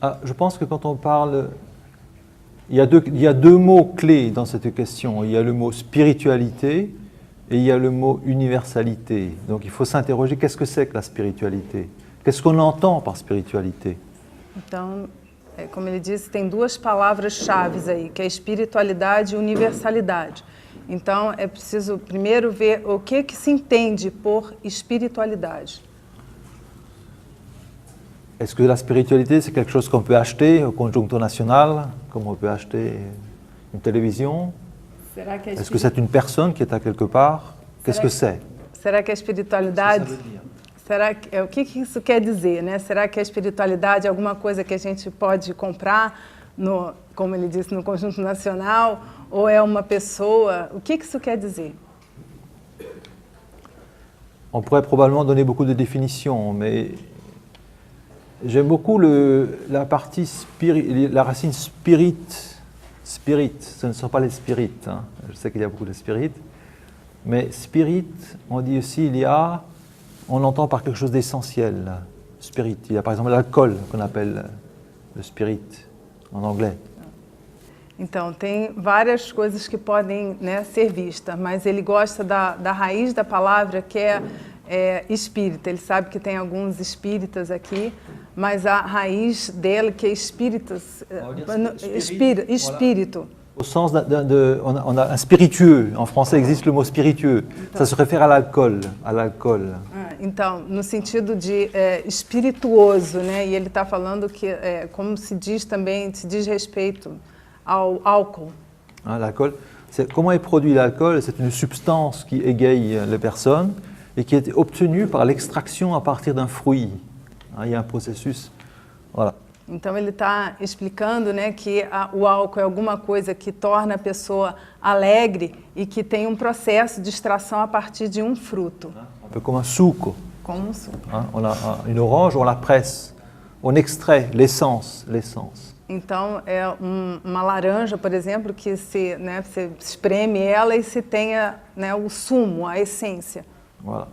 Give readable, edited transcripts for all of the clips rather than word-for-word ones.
Ah, je pense que quand on parle, il y a deux mots clés dans cette question. Il y a le mot spiritualité et il y a le mot universalité. Donc il faut s'interroger, qu'est-ce que c'est que la spiritualité? Qu'est-ce qu'on entend par spiritualité? Então, como ele disse, tem duas palavras-chave aí, que é espiritualidade e universalidade. Então, é preciso primeiro ver o que se entende por espiritualidade. Est-ce que la spiritualité, c'est quelque chose qu'on peut acheter au Conjunto Nacional, comme on peut acheter une télévision? Est-ce que c'est une personne qui est à quelque part? Qu'est-ce que c'est? Será que a espiritualidade... o que isso quer dizer, né? Será que a espiritualidade é alguma coisa que a gente pode comprar, como ele disse, no Conjunto Nacional, ou é uma pessoa? O que isso quer dizer? On pourrait probablement donner beaucoup de définitions, mais j'aime beaucoup la racine spirit. Spirit, ce ne sont pas les spirites. Hein. Je sais qu'il y a beaucoup de spirites. Mais spirit, on dit aussi, on entend par quelque chose d'essentiel. Spirit. Il y a par exemple l'alcool qu'on appelle le spirit en anglais. Então, tem várias coisas que podem, né, ser vistas, mas ele gosta da raiz da palavra, que é espírita. Ele sabe que tem alguns espíritas aqui, mas a raiz dele, que é espíritas, espírito. Au sens on a un spiritueux. En français existe le mot spiritueux. Ça se réfère à l'alcool. Então, no sentido de espirituoso, né? E ele está falando que, como se diz também, se diz respeito ao álcool. L'alcool, comment est produit l'alcool? C'est une substance qui égaye les personnes et qui est obtenue par l'extraction à partir d'un fruit. Il y a un processus. Voilà. Então ele está explicando, né, que o álcool é alguma coisa que torna a pessoa alegre e que tem processo de extração a partir de fruto. Un peu comme un succo. Como suco. On a une orange, on la presse, on extrait l'essence. Então é uma laranja, por exemplo, que você espreme ela e se tenha, né, o sumo, a essência. Voilà.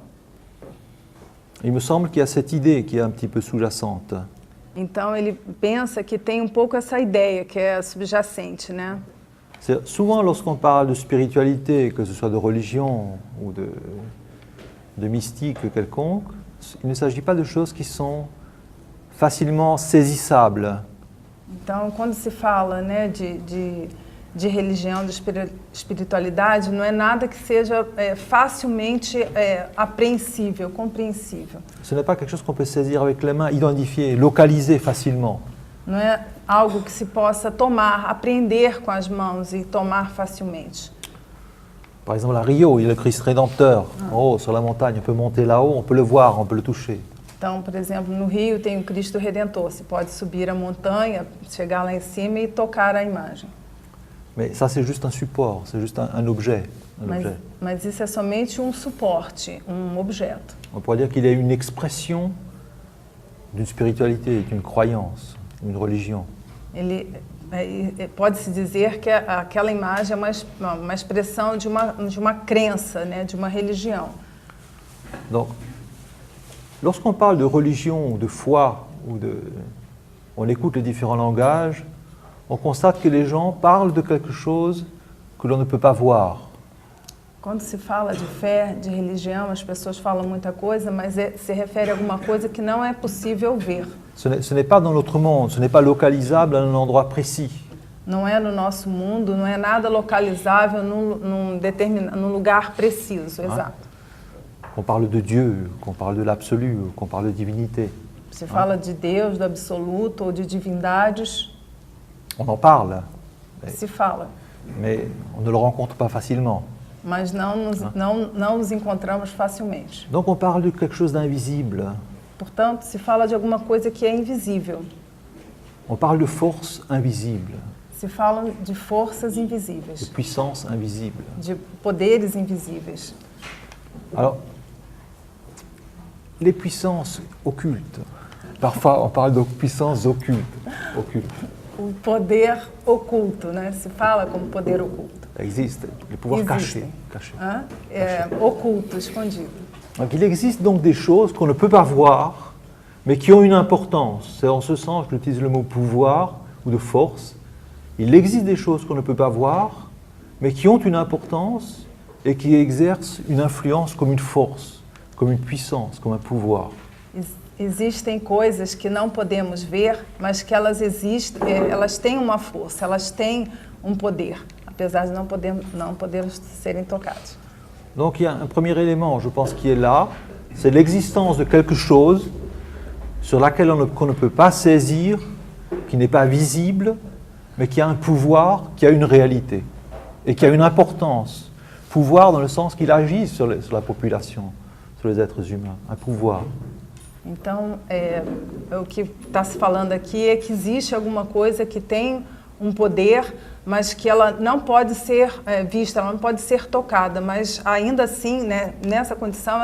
Il me semble qu'il y a cette idée qui est un petit peu sous-jacente. Então ele pensa que tem pouco essa ideia que é subjacente, né? Souvent, lorsqu'on parle de spiritualité, que ce soit de religion ou de mystique quelconque, il ne s'agit pas de choses qui sont facilement saisissables. Então, quando se fala, né, de religião, de espiritualidade, não é nada que seja facilmente apreensível, compreensível. Ce n'est pas quelque chose qu'on peut saisir avec les mains, identifier, localiser facilement. Não é algo que se possa tomar, apreender com as mãos e tomar facilmente. Par exemple, à Rio, il y a le Christ Rédempteur, en haut, sur la montagne. On peut monter là-haut, on peut le voir, on peut le toucher. Então, por exemplo, no Rio tem o Cristo Redentor. Você pode subir a montanha, chegar lá em cima e tocar a imagem. Mais ça, c'est juste un support, c'est juste un objet. Mas isso é somente suporte, objeto. On pourrait dire qu'il y a une expression d'une spiritualité, d'une croyance, d'une religion. Pode-se dizer que aquela imagem é uma expressão de uma crença, né, de uma religião. Donc, lorsqu'on parle de religion ou de foi, on écoute les différents langages, on constate que les gens parlent de quelque chose que l'on ne peut pas voir. Quando se fala de fé, de religião, as pessoas falam muita coisa, mas se refere a alguma coisa que não é possível ver. Ce n'est pas dans notre monde, ce n'est pas localisable à un endroit précis. Não é no nosso mundo, não é nada localizável num lugar preciso, exato. On parle de Dieu, qu'on parle de l'absolu, qu'on parle de divinité. Se fala de Deus, do absoluto ou de divindades. On en parle. Se fala. Mais on ne le rencontre pas facilement. Mas não nos encontramos facilmente. Donc on parle de quelque chose d'invisible. Portanto, se fala de alguma coisa que é invisível. On parle de force invisible. Se fala de forças invisíveis. De puissance invisible. De poderes invisíveis. Alors, les puissances occultes. Parfois, on parle de puissances occultes. O poder oculto, né? Se fala como poder oculto. Existe, le pouvoir caché. Oculto, escondido. Donc, il existe donc des choses qu'on ne peut pas voir, mais qui ont une importance. C'est en ce sens que j'utilise le mot pouvoir ou de force. Il existe des choses qu'on ne peut pas voir, mais qui ont une importance et qui exercent une influence comme une force, comme une puissance, comme un pouvoir. Existem coisas que não podemos ver, mas que elas existem, elas têm uma força, elas têm poder, apesar de não poder serem tocados. Donc il y a un premier élément, je pense, qui est là, c'est l'existence de quelque chose sur laquelle qu'on ne peut pas saisir, qui n'est pas visible, mais qui a un pouvoir, qui a une réalité, et qui a une importance. Pouvoir dans le sens qu'il agit sur la population, sur les êtres humains, un pouvoir. Então, o que está se falando aqui é que existe alguma coisa que tem poder, mas que ela não pode ser vista, ela não pode ser tocada, mas ainda assim, né, nessa condição,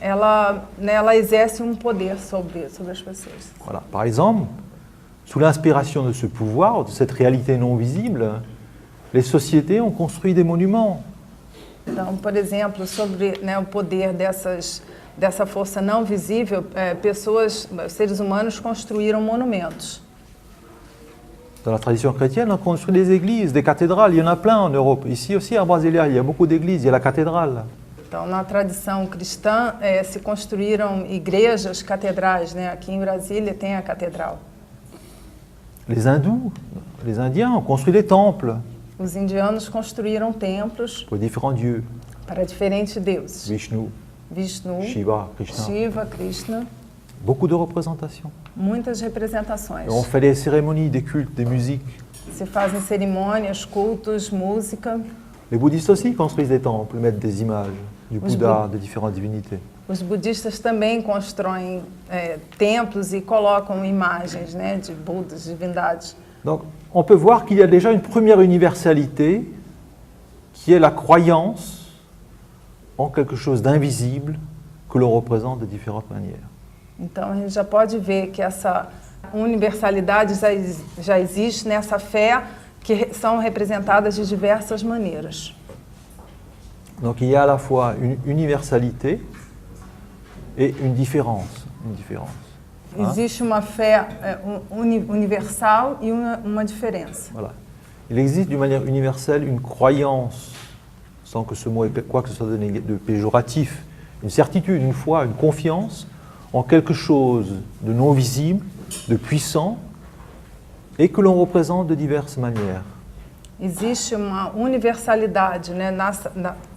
ela exerce poder sobre as pessoas. Voilà. Par exemple, sous l'inspiration de ce pouvoir, de cette réalité non visible, les sociétés ont construit des monuments. Então, por exemplo, sobre, né, o poder dessa força não visível, seres humanos construíram monumentos. Dans la tradition chrétienne, on construit des églises, des cathédrales. Il y en a plein en Europe. Ici aussi, à Brasilia, il y a beaucoup d'églises. Il y a la cathédrale. Então, na tradição cristã, se construíram igrejas, catedrais, né? Aqui em Brasília tem a catedral. Les hindous, les Indiens ont construit des temples. Os indianos construíram templos pour différents dieux. Para diferentes deuses. Vishnu, Shiva, Krishna. Krishna. Beaucoup de représentations. Muitas representações. On fait des cérémonies, des cultes, des musiques. Se fazem cerimônias, cultos, música. Les bouddhistes aussi construisent des temples, mettent des images du Bouddha, de différentes divinités. Os budistas também constroem templos e colocam imagens, né, de Budas, divindades. Donc, on peut voir qu'il y a déjà une première universalité qui est la croyance en quelque chose d'invisible que l'on représente de différentes manières. Então, a gente já pode ver que essa universalidade já existe nessa fé que são representadas de diversas maneiras. Donc, il y a à la fois une universalité et une différence. Existe uma fé universal e uma diferença. Voilà. Il existe d'une manière universelle une croyance, sans que ce mot ait quoi que ce soit de péjoratif, une certitude, une foi, une confiance en quelque chose de non visible, de puissant, et que l'on représente de diverses manières. Existe uma universalidade, né,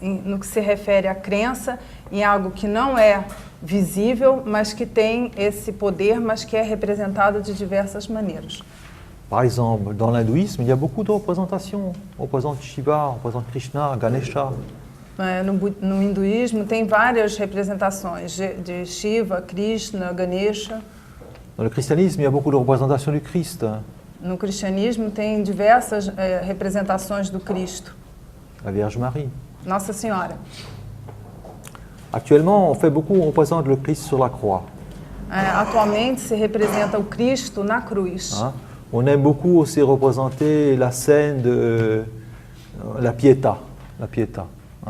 no que se refere à crença em algo que não é visível, mas que tem esse poder, mas que é representado de diversas maneiras. Par exemple, dans l'hindouisme, il y a beaucoup de représentations. On représente Shiva, on représente Krishna, Ganesha. No hinduísmo tem várias representações de Shiva, Krishna, Ganesha. Dans le christianisme, il y a beaucoup de représentations du Christ. No cristianismo tem diversas representações do Cristo. La Vierge Marie. Nossa Senhora. Actuellement, on représente le Christ sur la croix. Atualmente se representa o Cristo na cruz. On aime beaucoup aussi représenter la scène de la Pietà. La Pietà.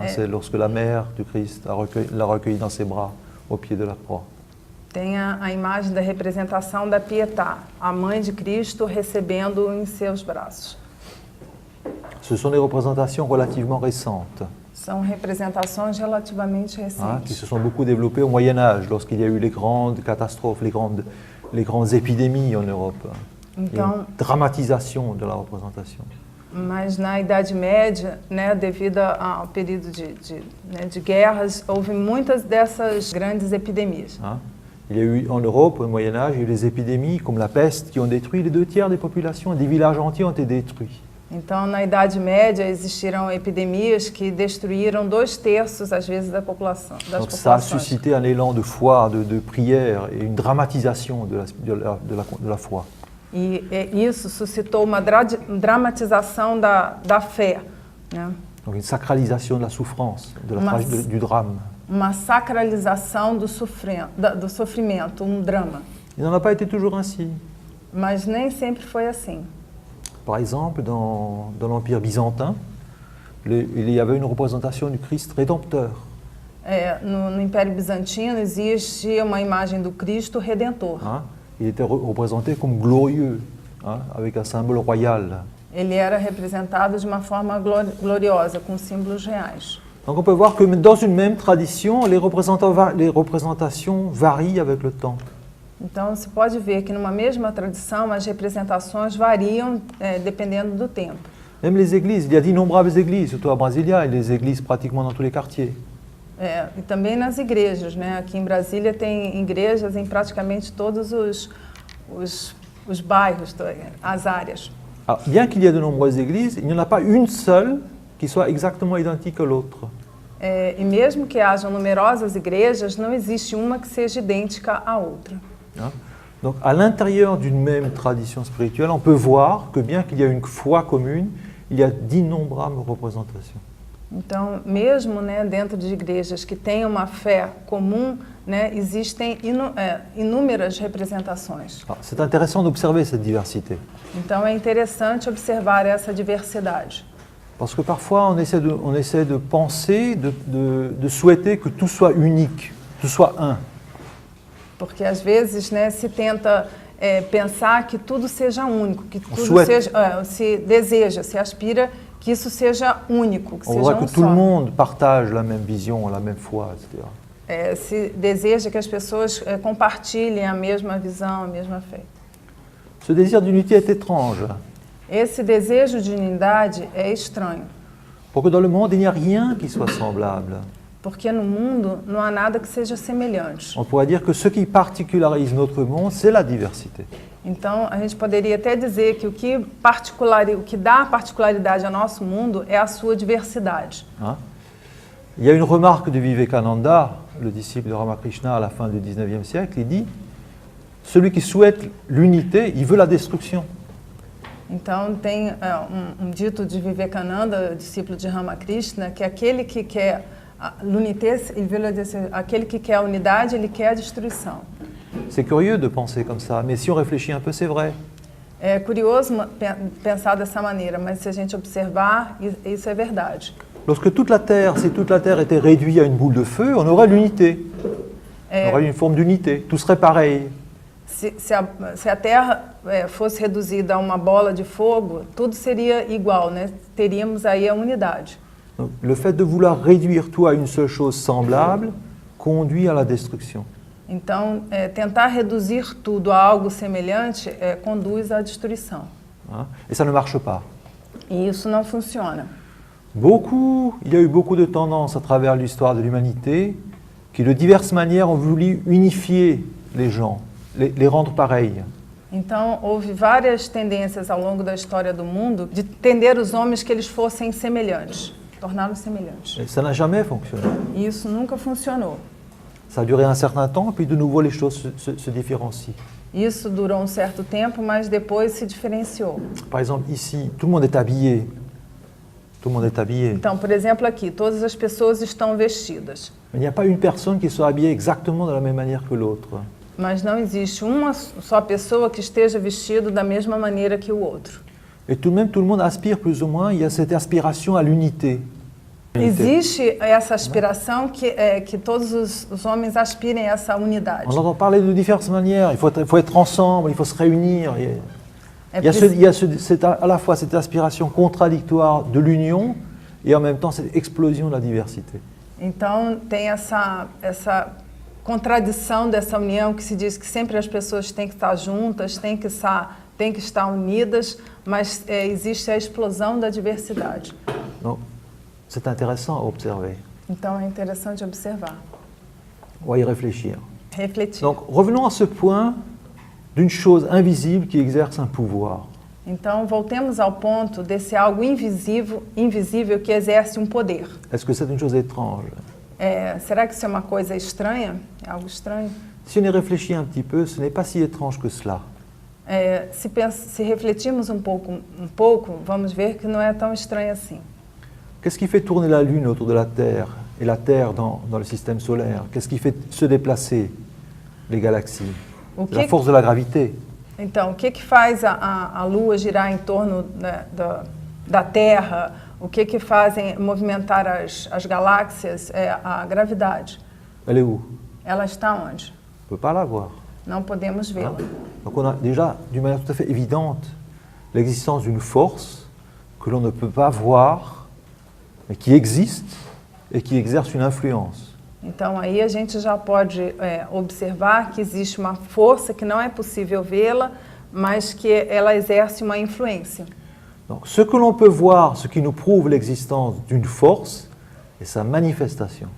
C'est lorsque la mère du Christ l'a recueilli dans ses bras au pied de la croix. Tem a imagem da representação da Pietà, a mãe de Cristo recebendo em seus braços. Ce sont des représentations relativement récentes. São representações relativamente recentes. Qui se sont beaucoup développées au Moyen-Âge, lorsqu'il y a eu les grandes catastrophes, les grandes épidémies en Europe. Então, une dramatisation de la représentation. Mas na Idade Média, né, devido ao período de guerras, houve muitas dessas grandes epidemias. Il y a eu en Europe, au Moyen-Âge, il y a eu des épidémies comme la peste qui ont détruit les 2/3 des populations, des villages entiers ont été détruits. Então, na Idade Média, existiram epidemias que destruíram 2/3, às vezes, das populações. Donc ça a suscité un élan de foi, de prière et une dramatisation de la foi. E isso suscitou uma dramatização da fé, né? Donc une sacralisation de la souffrance, du drame. Uma sacralização do sofrimento, drama. Il n'en a pas été toujours ainsi. Mas nem sempre foi assim. Par exemple, dans l'Empire byzantin, il y avait une représentation du Christ rédempteur. no Império Bizantino existe uma imagem do Cristo Redentor. Hein. Il était représenté comme glorieux, hein, avec un symbole royal. Ele era representado de uma forma gloriosa, com símbolos reais. Donc on peut voir que dans une même tradition, les représentations varient avec le temps. Então, se pode ver que numa mesma tradição, as representações variam dependendo do tempo. Même les églises, il y a d'innombrables églises, surtout à Brasilia, il y a des églises pratiquement dans tous les quartiers. E também nas igrejas, né? Aqui em Brasília tem igrejas em praticamente todos os bairros, as áreas. Alors, bien qu'il y ait de nombreuses églises, il n'y en a pas une seule qui soit exactement identique à l'autre. E mesmo que hajam numerosas igrejas, não existe uma que seja idêntica à outra. Hein. Donc à l'intérieur d'une même tradition spirituelle, on peut voir que bien qu'il y ait une foi commune, il y a d'innombrables représentations. Então, mesmo, né, dentro de igrejas que têm uma fé comum, né, existem inúmeras representações. Alors, c'est intéressant d'observer cette diversité. Então, é interessante observar essa diversidade. Parce que parfois on essaie de penser, de souhaiter que tout soit unique, tout soit un. Porque às vezes, né, se tenta pensar que tudo seja único, que tudo souhaite. seja, se deseja, se aspira que isso seja único, que On seja voit que um tout le só. monde partage la même vision, la même foi, etc. Se deseja que as pessoas compartilhem a mesma visão, a mesma fé. Ce désir d'unité est étrange, Esse desejo de unidade é estranho, porque dans le monde il n'y a rien qui soit semblable. porque no mundo não há nada que seja semelhante. On pourrait dire que ce qui particularise notre monde, c'est la diversité. Então, a gente poderia até dizer que o que dá particularidade ao nosso mundo é a sua diversidade. Hein. Il y a une remarque de Vivekananda, le disciple de Ramakrishna à la fin du 19e siècle, il dit « Celui qui souhaite l'unité, il veut la destruction ». Então, tem dito de Vivekananda, discípulo de Ramakrishna, que aquele que quer l'unité, aquele que quer a unidade, ele quer a destruição. C'est curieux de penser comme ça, mais si on réfléchit un peu, c'est vrai. É curioso pensar dessa maneira, mas se a gente observar, isso é verdade. Lorsque toute la Terre, si toute la Terre était réduite à une boule de feu, on aurait l'unité. On aurait une forme d'unité, tout serait pareil. Se a Terra fosse reduzida a uma bola de fogo, tudo seria igual, né? Teríamos aí a unidade. Donc, le fait de vouloir réduire tout à une seule chose semblable conduit à la destruction. Então, tentar reduzir tudo a algo semelhante conduz à destruição. Hein. Et ça ne marche pas. E isso não funciona. Il y a eu beaucoup de tendances à travers l'histoire de l'humanité qui, de diverses manières, ont voulu unifier les gens, les rendre pareils. Então, houve várias tendências ao longo da história do mundo de tender os homens que eles fossem semelhantes, torná-los semelhantes. Et ça n'a jamais fonctionné. E isso nunca funcionou. Ça a duré un certain temps, puis de nouveau les choses se différencient. Isso durou um certo tempo, mas depois se diferenciou. Par exemple, ici, tout le monde est habillé. Tout le monde est habillé. Então, por exemplo, aqui, todas as pessoas estão vestidas. Mais il n'y a pas une personne qui soit habillée exactement de la même manière que l'autre. Mas não existe uma só pessoa que esteja vestido da mesma maneira que o outro. Et tout de même, tout le monde aspire plus ou moins, il y a cette aspiration à l'unité. Existe essa aspiração que todos os homens aspirem a essa unidade. On entend parler de diverses manières, il faut être ensemble, il faut se réunir. Il y a à la fois cette aspiration contradictoire de l'union et en même temps cette explosion de la diversité. Então tem essa contradição dessa união que se diz que sempre as pessoas têm que estar juntas, têm que estar unidas, mas existe a explosão da diversidade. Donc, c'est intéressant à observer. Então é interessante observar, On va y réfléchir. refletir. Donc, revenons à ce point d'une chose invisible qui exerce un pouvoir. Então voltemos ao ponto desse algo invisível que exerce um poder. Est-ce que c'est une chose étrange? Será que isso é uma coisa estranha? É algo estranho? Si on y réfléchit un petit peu, ce n'est pas si étrange que cela. Se refletirmos um pouco, vamos ver que não é tão estranho assim. Qu'est-ce qui fait tourner la Lune autour de la Terre et la Terre dans le système solaire? Qu'est-ce qui fait se déplacer les galaxies? C'est la force de la gravité. Então, o que faz a Lua girar em torno, né, da Terra? O que fazem movimentar as galáxias é a gravidade. Elle est où? Ela está onde? On ne peut pas la voir. Não podemos Hein? vê-la. Donc on a déjà, d'une manière tout à fait évidente, l'existence d'une force que l'on ne peut pas voir, mais qui existe et qui exerce une influence. Então aí a gente já pode observar que existe uma força que não é possível vê-la, mas que ela exerce uma influência. Donc ce que l'on peut voir, ce qui nous prouve l'existence d'une force, est sa manifestation.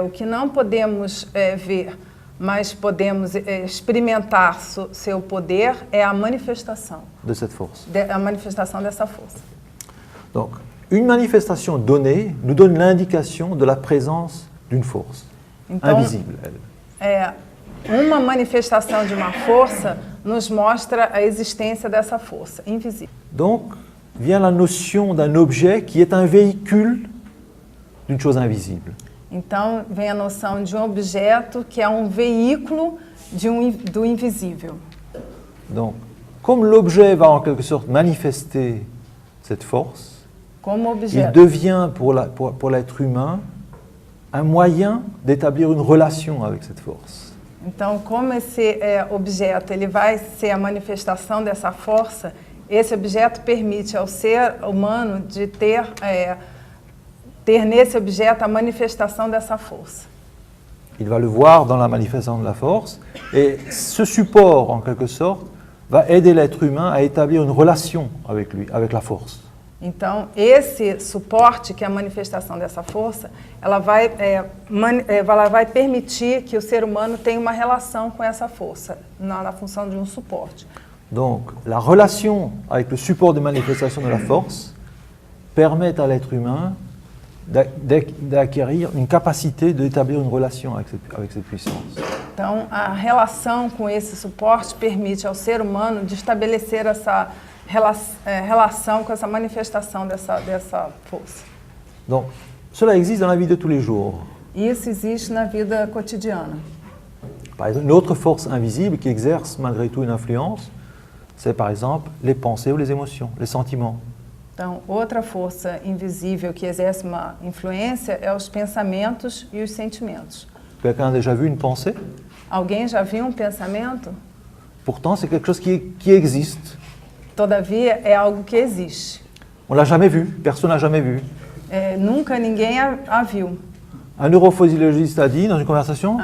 O que não podemos ver, mas podemos experimentar seu poder é a manifestação. De cette force. A manifestação dessa força. Donc, une manifestation donnée nous donne l'indication de la présence d'une force, Então, invisible, elle. Uma manifestação de uma força nos mostra a existência dessa força, invisível. Donc, vient la notion d'un objet qui est un véhicule d'une chose invisible. Então, vem a noção de um objeto que é um veículo do invisível. Donc, comme l'objet va en quelque sorte manifester cette force, Como il objeto. devient pour l'être humain un moyen d'établir une relation avec cette force. Então, como esse objeto ele vai ser a manifestação dessa força, esse objeto permite ao ser humano de ter nesse objeto a manifestação dessa força. Il va le voir dans la manifestation de la force, et ce support, en quelque sorte, va aider l'être humain à établir une relation avec lui, avec la force. Então, esse suporte, que é a manifestação dessa força, ela vai permitir que o ser humano tenha uma relação com essa força, na função de um suporte. Donc, la relation avec le support de manifestation de la force permet à l'être humain d'acquérir une capacité d'établir une relation avec cette puissance. Então, a relação com esse suporte permite ao ser humano de estabelecer essa relação com essa manifestação dessa força. Donc, cela existe dans la vie de tous les jours. Isso existe na vida cotidiana. Par exemple, une autre force invisible qui exerce malgré tout une influence, c'est par exemple les pensées ou les émotions, les sentiments. Então, outra força invisível que exerce uma influência é os pensamentos e os sentimentos. Quelqu'un a déjà vu une pensée? Alguém já viu um pensamento? Pourtant, c'est quelque chose qui existe. Todavia, é algo que existe. On ne l'a jamais vu, personne n'a jamais vu. Nunca ninguém a viu. Un neurophysiologiste a dit dans une conversation,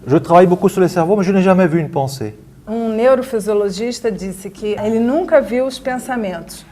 je travaille beaucoup sur les cerveaux, mais je n'ai jamais vu une pensée. Um neurofisiologista disse que ele nunca viu os pensamentos,